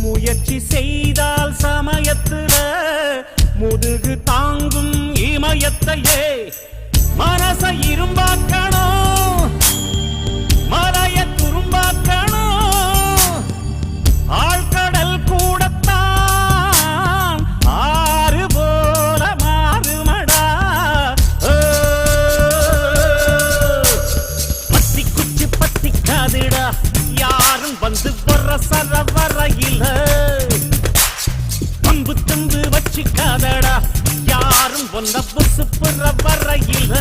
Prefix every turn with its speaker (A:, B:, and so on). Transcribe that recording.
A: முயற்சி செய்தால் சமயத்துல முதுகு தாங்கும் இமயத்தையே மனச இரும்பாக்கணும் மலைய துரும்பாக்கணும் ஆழ்கடல் கூடத்தான் ஆறு போல மாறுமடா பத்தி குச்சி பத்திக்காதுடா யாரும் வந்து வர சரவரையில பம்பு தம்பு வச்சுக்காதடா யாரும் ஒன்ன புசு புற வரையில